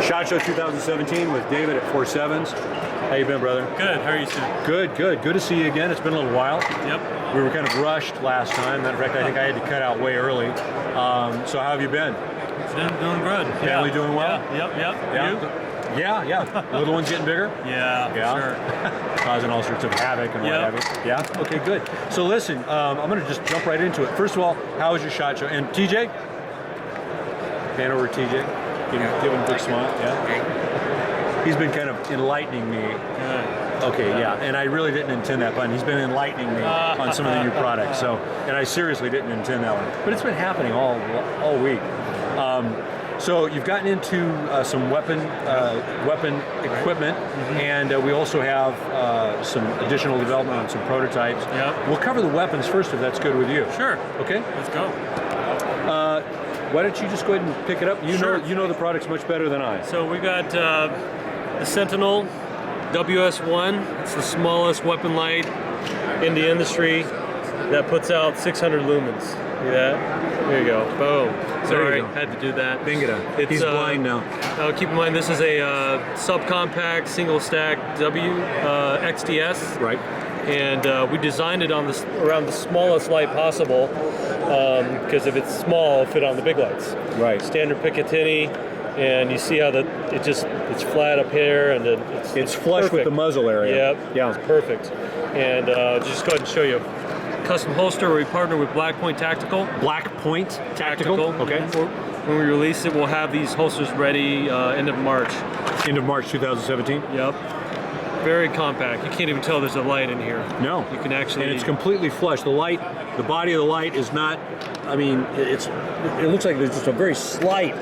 SHOT Show 2017 with David at FourSevens. How you been, brother? Good. How are you, Stu? Good, good. Good to see you again. It's been a little while. Yep. We were kind of rushed last time. Matter of fact, I think I had to cut out way early. So how have you been? Doing good. Family doing well? Yeah. Yep. Yeah. Yeah. Little one's getting bigger? Yeah, Sure. Causing all sorts of havoc and what have you. Yeah? Okay, good. So listen, I'm going to just jump right into it. First of all, how was your SHOT Show? And TJ? Hand over to TJ. Give him a big smile. Yeah. He's been kind of enlightening me. Good. Okay, yeah, and I really didn't intend that pun. He's been enlightening me on some of the new products. So, and I seriously didn't intend that one. But it's been happening all week. So you've gotten into some weapon equipment, and we also have some additional development on some prototypes. Yep. We'll cover the weapons first, if that's good with you. Sure. Okay. Let's go. Why don't you just go ahead and pick it up? You know the products much better than I. So we got the Sentinel WS1. It's the smallest weapon light in the industry that puts out 600 lumens. See that? There you go. Boom. Sorry, had to do that. Bingada. He's blind now. Keep in mind, this is a subcompact single stack XDS. Right. And we designed it on around the smallest light possible, because if it's small, it'll fit on the big lights. Right. Standard Picatinny, and you see how it's flat up here, and then it's flush perfect with the muzzle area. Yep. Yeah. It's perfect. And just go ahead and show you a custom holster. We partner with Black Point Tactical. Black Point Tactical. Okay. When we release it, we'll have these holsters ready end of March. End of March 2017. Yep. Very compact. You can't even tell there's a light in here. No. You can actually... And it's completely flush. The body of the light is not, I mean, it looks like there's just a very slight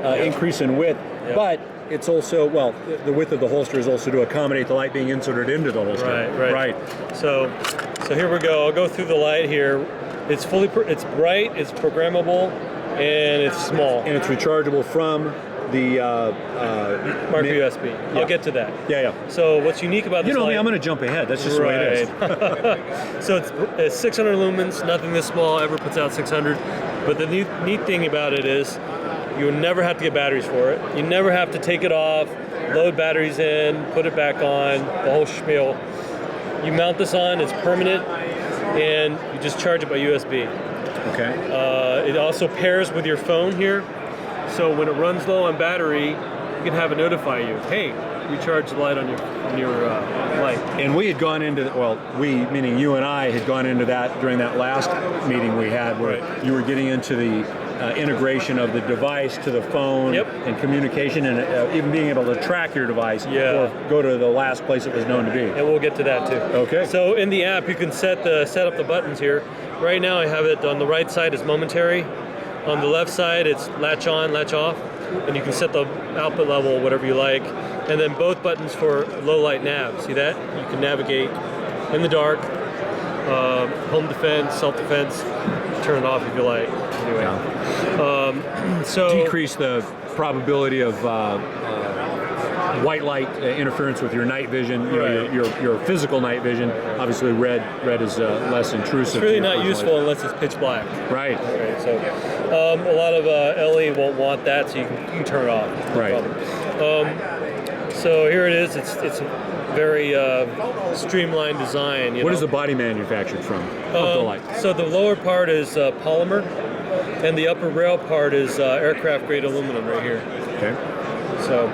increase in width, but it's also, well, the width of the holster is also to accommodate the light being inserted into the holster. Right. So here we go. I'll go through the light here. It's it's bright, it's programmable, and it's small. And it's rechargeable from the micro USB. Yeah. I'll get to that. Yeah. So what's unique about this light? Me, I'm going to jump ahead. That's just the way it is. So it's 600 lumens. Nothing this small ever puts out 600. But the neat thing about it is you never have to get batteries for it. You never have to take it off, load batteries in, put it back on, the whole spiel. You mount this on, it's permanent, and you just charge it by USB. Okay. It also pairs with your phone here. So when it runs low on battery, you can have it notify you, hey, recharge the light on your light. And we had gone into, we, meaning you and I, had gone into that during that last meeting we had where you were getting into the integration of the device to the phone and communication and even being able to track your device or go to the last place it was known to be. And we'll get to that too. Okay. So in the app, you can set up the buttons here. Right now I have it on the right side is momentary. On the left side, it's latch on, latch off, and you can set the output level, whatever you like. And then both buttons for low light nav. See that? You can navigate in the dark, home defense, self-defense, turn it off if you like. Anyway, so decrease the probability of white light interference with your night vision, your physical night vision. Obviously, red is less intrusive. It's really not useful unless it's pitch black. Right. So a lot of LE won't want that, so you can turn it off. So here it is. It's a very streamlined design. What is the body manufactured from of the light? So the lower part is polymer, and the upper rail part is aircraft grade aluminum right here. Okay. So,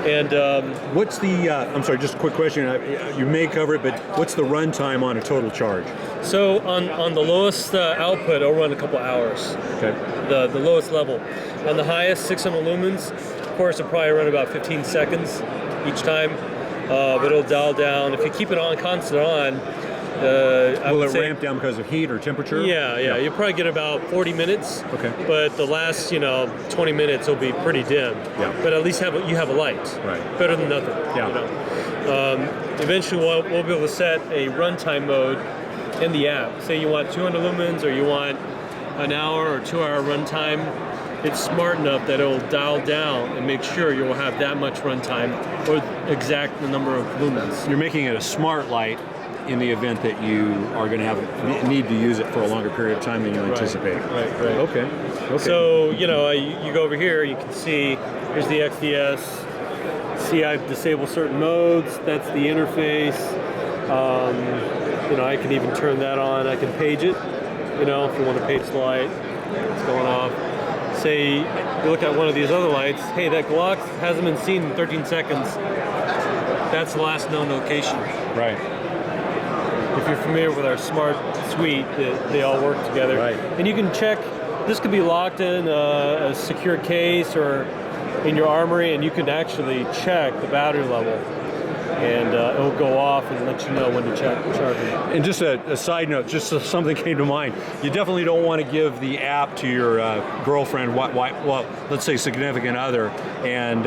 and what's the? I'm sorry, just a quick question. You may cover it, but what's the runtime on a total charge? So on the lowest output, it'll run a couple hours. Okay. The lowest level. On the highest, 600 lumens. Of course, it'll probably run about 15 seconds each time. But it'll dial down. If you keep it on constant on, will it ramp down because of heat or temperature? Yeah. You'll probably get about 40 minutes. Okay. But the last 20 minutes will be pretty dim. Yeah. But at least you have a light. Right. Better than nothing. Yeah. Eventually, we'll be able to set a runtime mode in the app. Say you want 200 lumens or you want an hour or 2 hour runtime. It's smart enough that it'll dial down and make sure you'll have that much runtime or exact the number of lumens. You're making it a smart light in the event that you are going to need to use it for a longer period of time than you anticipate. Right. Okay. Okay. So, you know, you go over here, you can see, here's the XDS. See, I've disabled certain modes. That's the interface. You know, I can even turn that on. I can page it, you know, if you want to page the light. It's going off. Say, you look at one of these other lights. Hey, that Glock hasn't been seen in 13 seconds. That's the last known location. Right. If you're familiar with our smart suite, they all work together. Right. And you can check, this could be locked in a secure case or in your armory, and you can actually check the battery level. And it'll go off and let you know when to charge it. And just a side note, just so something came to mind. You definitely don't want to give the app to your girlfriend, well, let's say significant other, and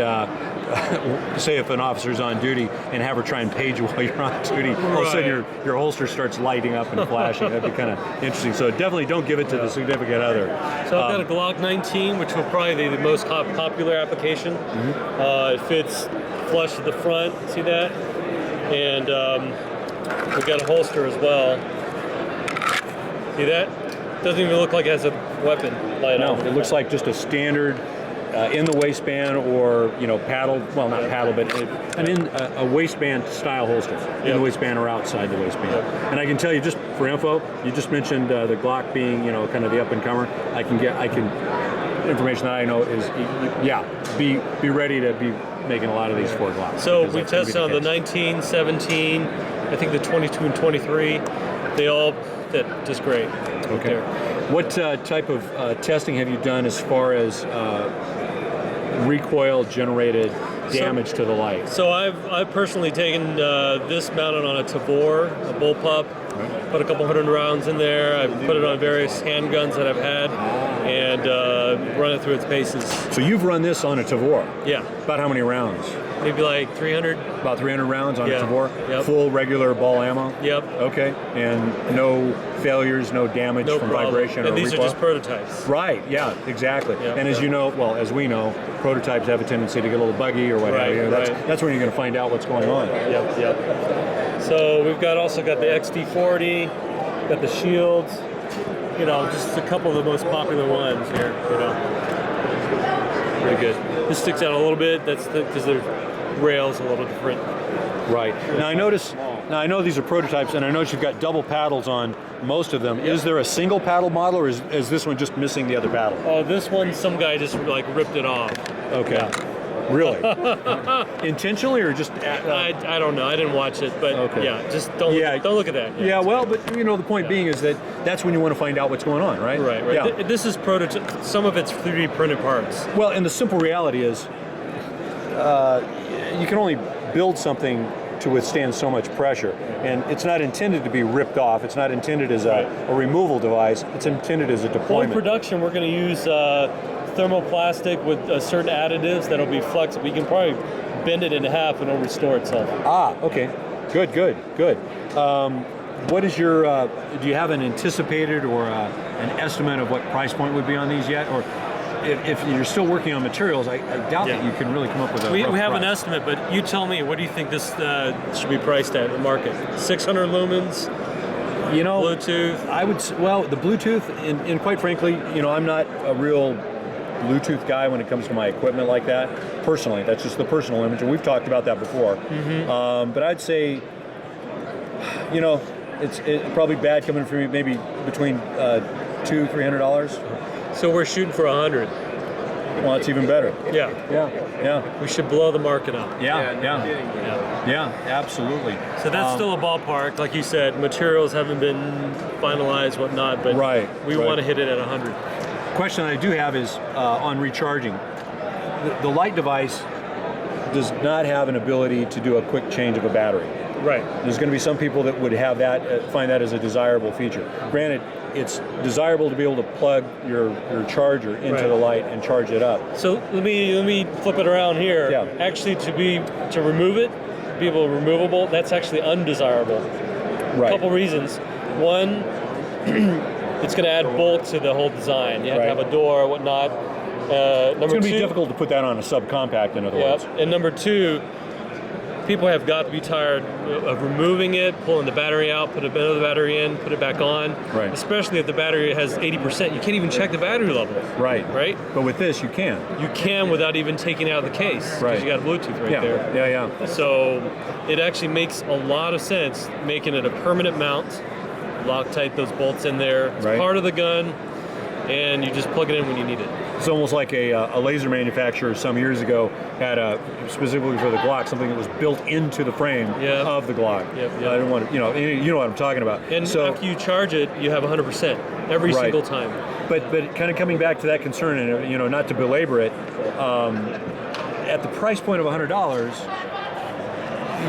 say if an officer's on duty and have her try and page you while you're on duty. All of a sudden your holster starts lighting up and flashing. That'd be kind of interesting. So definitely don't give it to the significant other. So I've got a Glock 19, which will probably be the most popular application. It fits flush to the front, see that? And we've got a holster as well. See that? Doesn't even look like it has a weapon light on. No, it looks like just a standard in the waistband, or paddle. Well, not paddle, but a waistband style holster in the waistband or outside the waistband. And I can tell you, just for info, you just mentioned the Glock being kind of the up and comer. I can information that I know is be ready to be making a lot of these for Glocks. So we tested on the 19, 17, I think the 22 and 23. They all fit just great. Okay. What type of testing have you done as far as recoil generated damage to the light? So I've personally taken this mounted on a Tavor, a bullpup, put a couple hundred rounds in there. I've put it on various handguns that I've had, and run it through its paces. So you've run this on a Tavor? Yeah. About how many rounds? Maybe like 300. About 300 rounds on a Tavor? Yep. Full regular ball ammo? Yep. Okay. And no failures, no damage from vibration or recoil? And these are just prototypes. Right, yeah, exactly. Yep. And as you know, well, as we know, prototypes have a tendency to get a little buggy or what have you. That's when you're going to find out what's going on. Yep. So we've also got the XD40, got the shields, just a couple of the most popular ones here, Pretty good. This sticks out a little bit, that's because the rail's a little different. Right. Now I know these are prototypes, and I notice you've got double paddles on most of them. Yep. Is there a single paddle model, or is this one just missing the other paddle? Oh, this one, some guy just ripped it off. Okay. Yeah. Really? Intentionally, or just? I don't know. I didn't watch it, but just don't look at that. Yeah. Well, but the point being is that's when you want to find out what's going on, right? Right. Yeah. This is prototype. Some of it's 3D printed parts. Well, and the simple reality is, you can only build something to withstand so much pressure, and it's not intended to be ripped off. It's not intended as a removal device. It's intended as a deployment. In production, we're going to use thermoplastic with certain additives that'll be flexible. You can probably bend it in half and it'll restore itself. Okay. Good. What is your, do you have an anticipated or an estimate of what price point would be on these yet? Or if you're still working on materials, I doubt that you can really come up with a We have price. an estimate, but you tell me, what do you think this should be priced at in the market? 600 lumens? Bluetooth? I would, the Bluetooth, and quite frankly, I'm not a real Bluetooth guy when it comes to my equipment like that. Personally, that's just the personal image, and we've talked about that before. But I'd say, it's probably bad coming from me, maybe between $200-300. So we're shooting for 100. Well, that's even better. Yeah. We should blow the market up. Yeah, absolutely. So that's still a ballpark, like you said. Materials haven't been finalized, whatnot, but we want to hit it at 100. Question I do have is on recharging. The light device does not have an ability to do a quick change of a battery. Right. There's going to be some people that would have that, find that as a desirable feature. Granted, it's desirable to be able to plug your charger into the light and charge it up. So let me flip it around here. Yeah. Actually, to remove it, be able to removable, that's actually undesirable. Right. A couple reasons. One, it's going to add bulk to the whole design. You have to have a door, whatnot. It's going to be difficult to put that on a subcompact, in other words. And number two, people have got to be tired of removing it, pulling the battery out, put another battery in, put it back on. Right. Especially if the battery has 80%. You can't even check the battery level. Right. Right? But with this, you can. You can without even taking it out of the case. Because Right. you got Bluetooth right there. Yeah. So it actually makes a lot of sense making it a permanent mount. Loctite those bolts in there. It's Right. part of the gun, and you just plug it in when you need it. It's almost like a laser manufacturer some years ago had specifically for the Glock, something that was built into the frame of the Glock. Yep. I don't want to, you know what I'm talking about. And so, after you charge it, you have 100% every Right. single time. but kind of coming back to that concern, and not to belabor it, at the price point of $100,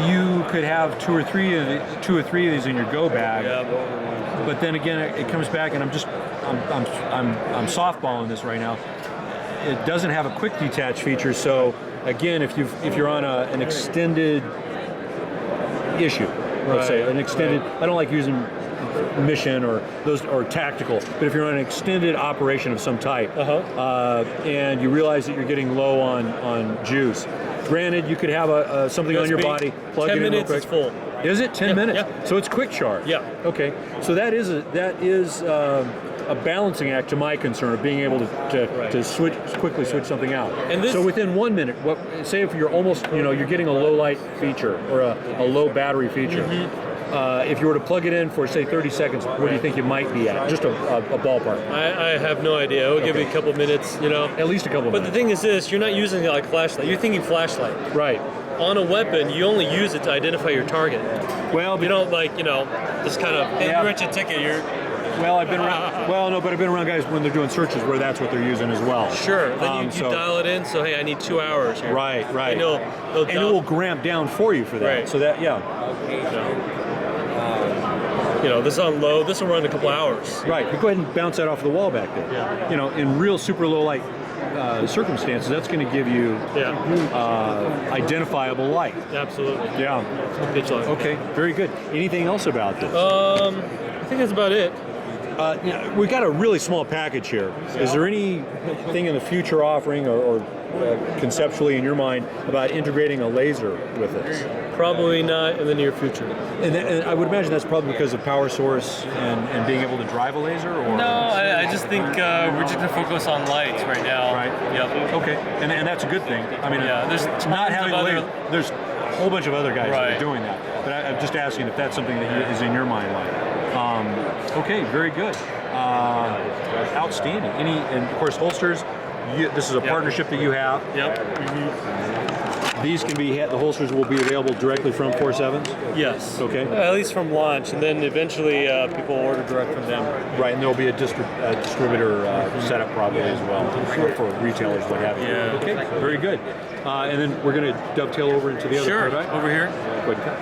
you could have two or three of these in your go bag. Yeah. But then again, it comes back, and I'm softballing this right now. It doesn't have a quick detach feature, so again, if you're on an extended issue, let's say an extended. I don't like using mission or tactical, but if you're on an extended operation of some type, and you realize that you're getting low on juice. Granted, you could have something on your body, plug it in real quick. 10 minutes, it's full. Is it 10 minutes? Yeah. So it's quick charge. Yeah. Okay. So that is a balancing act to my concern of being able to quickly switch something out. And this, so within 1 minute, say if you're almost you're getting a low light feature or a low battery feature. If you were to plug it in for say 30 seconds, what do you think you might be at? Just a ballpark. I have no idea. It will give me a couple minutes, At least a couple But minutes. the thing is this, you're not using it like flashlight. You're thinking flashlight. Right. On a weapon, you only use it to identify your target. Well, You don't just kind of, hey, Yeah. you write your ticket, you're... well, I've been around. Well, no, but I've been around guys when they're doing searches where that's what they're using as well. Sure, then you dial it in, so hey, I need 2 hours here. Right. And they'll And it will ramp down for you for that. Right. So that, this on low, this will run a couple hours. Right, but go ahead and bounce that off the wall back there. Yeah. In real super low light circumstances, that's going to give you identifiable light. Absolutely. Yeah. Pitch light. Okay, very good. Anything else about this? I think that's about it. We got a really small package here. Is there anything in the future offering or conceptually in your mind about integrating a laser with this? Probably not in the near future. And I would imagine that's probably because of power source and being able to drive a laser? Or? No, I just think we're just going to focus on lights right now. Right. Yep. Okay, and that's a good thing. I mean, there's not tons having of laser, there's a whole bunch of other guys that are doing that. But I'm just asking if that's something that is in your mind. Okay, very good. Outstanding. And of course, holsters. This is a partnership that you have. Yep. These can be, the holsters will be available directly from FourSevens? Yes. Okay. At least from launch, and then eventually people order direct from them. Right, and there'll be a distributor setup probably as well for retailers, what have you. Yeah. Okay, very good. And then we're going to dovetail over into the other Sure. prototype. Over here. Go ahead and cut.